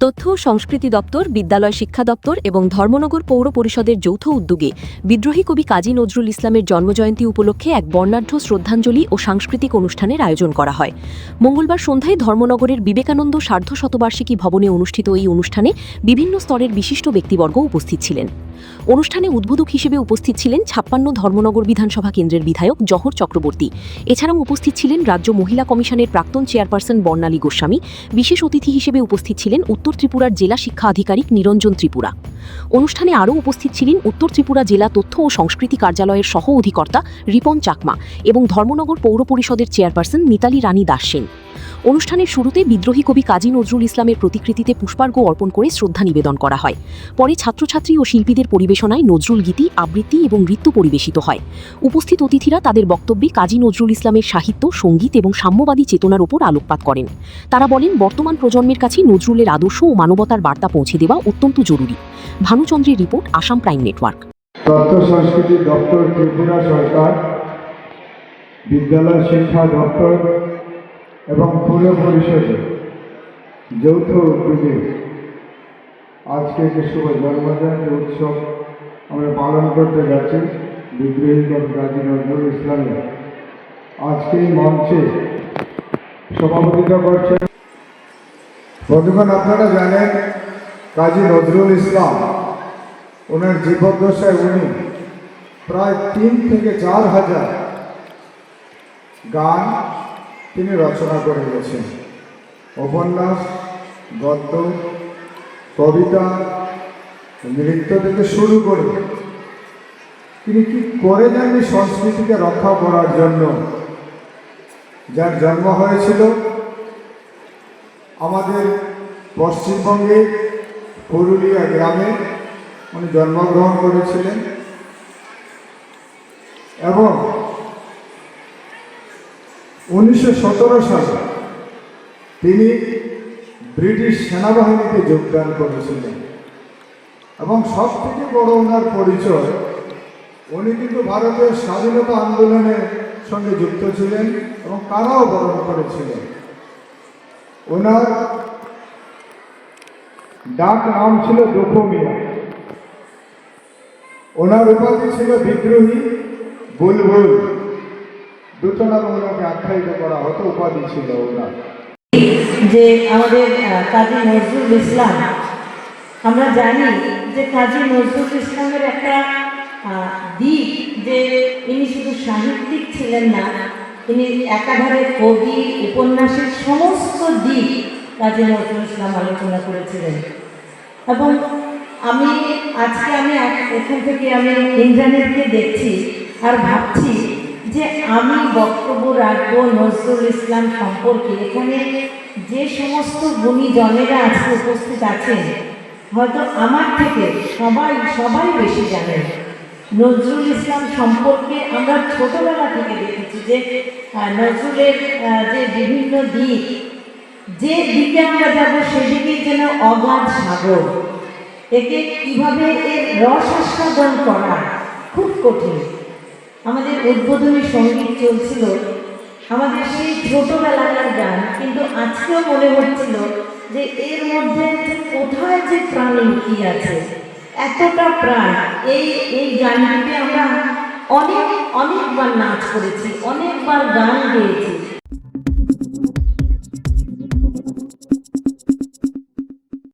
তথ্য ও সংস্কৃতি দপ্তর, বিদ্যালয় শিক্ষা দপ্তর এবং ধর্মনগর পৌর পরিষদের যৌথ উদ্যোগে বিদ্রোহী কবি কাজী নজরুল ইসলামের জন্মজয়ন্তী উপলক্ষে এক বর্ণাঢ্য শ্রদ্ধাঞ্জলি ও সাংস্কৃতিক অনুষ্ঠানের আয়োজন করা হয়। মঙ্গলবার সন্ধ্যায় ধর্মনগরের বিবেকানন্দ সার্ধশতবার্ষিকী ভবনে অনুষ্ঠিত এই অনুষ্ঠানে বিভিন্ন স্তরের বিশিষ্ট ব্যক্তিবর্গ উপস্থিত ছিলেন। অনুষ্ঠানে উদ্বোধক হিসেবে উপস্থিত ছিলেন ৫৬ ধর্মনগর বিধানসভা কেন্দ্রের বিধায়ক জহর চক্রবর্তী। এছাড়াও উপস্থিত ছিলেন রাজ্য মহিলা কমিশনের প্রাক্তন চেয়ারপারসন বর্ণালী গোস্বামী। বিশেষ অতিথি হিসেবে উপস্থিত ছিলেন উত্তর ত্রিপুরার জেলা শিক্ষা আধিকারিক নিরঞ্জন ত্রিপুরা। অনুষ্ঠানে আরও উপস্থিত ছিলেন উত্তর ত্রিপুরা জেলা তথ্য ও সংস্কৃতি কার্যালয়ের সহ অধিকর্তা রিপন চাকমা এবং ধর্মনগর পৌর পরিষদের চেয়ারপারসন মিতালি রানী দাস সেন। অনুষ্ঠানের শুরুতে বিদ্রোহী কবি কাজী নজরুল ইসলামের প্রতিকৃতিতে পুষ্পার্ঘ্য অর্পণ করে শ্রদ্ধা নিবেদন করা হয়। পরে ছাত্রছাত্রী ও শিল্পীদের পরিবেশনায় নজরুল গীতি, আবৃত্তি এবং নৃত্য পরিবেশিত হয়। উপস্থিত অতিথিরা তাদের বক্তব্যে কাজী নজরুল ইসলামের সাহিত্য, সঙ্গীত এবং সাম্যবাদী চেতনার উপর আলোকপাত করেন। তারা বলেন, বর্তমান প্রজন্মের কাছে নজরুলের আদর্শ ও মানবতার বার্তা পৌঁছে দেওয়া অত্যন্ত জরুরি। ভানুচন্দ্রের রিপোর্ট, আসাম প্রাইম নেটওয়ার্ক। তথ্য সংস্কৃতি দপ্তর, ত্রিপুরা সরকার, বিদ্যালয় শিক্ষা দপ্তর এবং পৌর পরিষদের যৌথ উদ্যোগে আজকে যে শুভ জন্মজয়ন্তী উৎসব আমরা পালন করতে যাচ্ছি বিদ্রোহী কবি কাজী নজরুল ইসলামের, আজকে এই মঞ্চে সভাপতিত্ব করছেন। বন্ধুগণ, আপনারা জানেন কাজী নজরুল ইসলাম ওনার জীবদ্দশায় উনি প্রায় ৩ থেকে ৪ হাজার গান তিনি রচনা করে গেছেন। উপন্যাস, গদ্য, কবিতা, নৃত্য থেকে শুরু করে তিনি কি করে যাননি সংস্কৃতিকে রক্ষা করার জন্য। যার জন্ম হয়েছিল আমাদের পশ্চিমবঙ্গের পুরুলিয়া গ্রামে, উনি জন্মগ্রহণ করেছিলেন এবং 1917 সালে তিনি ব্রিটিশ সেনাবাহিনীতে যোগদান করেছিলেন এবং সব থেকে বড় ওনার পরিচয়, উনি কিন্তু ভারতের স্বাধীনতা আন্দোলনের সঙ্গে যুক্ত ছিলেন এবং কারাও বরণ করেছিলেন। ওনার ডাক নাম ছিল দুঃখ মিয়া। ওনার উপাধি ছিল বিদ্রোহী বুলবুল। দুটো নাম ওনাকে আখ্যায়িত করা হতো, উপাধি ছিল ওনার। যে আমাদের কাজী নজরুল ইসলাম, আমরা জানি যে কাজী নজরুল ইসলামের একটা দিক যে ইনি শুধু সাহিত্যিক ছিলেন না, তিনি একাধারে কবি, উপন্যাসের সমস্ত দিক কাজী নজরুল ইসলাম আলোচনা করেছিলেন। এবং আজকে এখান থেকে আমি ইন্দ্রাণীকে দেখছি আর ভাবছি যে আমি বক্তব্য রাখবো নজরুল ইসলাম সম্পর্কে। এখানে যে সমস্ত গুণীজনেরা আজকে উপস্থিত আছেন, হয়তো আমার থেকে সবাই বেশি জানেন নজরুল ইসলাম সম্পর্কে। আমরা ছোটবেলা থেকে দেখেছি যে নজরুলের যে বিভিন্ন দিক, যে দিকে আমরা যাবো সেদিকেই যেন অগাধ সাগর। একে কিভাবে এর রস আস্বাদন করা খুব কঠিন। আমাদের উদ্বোধনী সঙ্গীত চলছিল, আমাদের সেই ছোটবেলাকার গান, কিন্তু আজকেও মনে হচ্ছিল যে এর মধ্যে কোথায় যে প্রাণ লুকিয়ে আছে, এতটা প্রাণ। এই গানটিতে আমরা অনেকবার নাচ করেছি, অনেকবার গান গেয়েছি।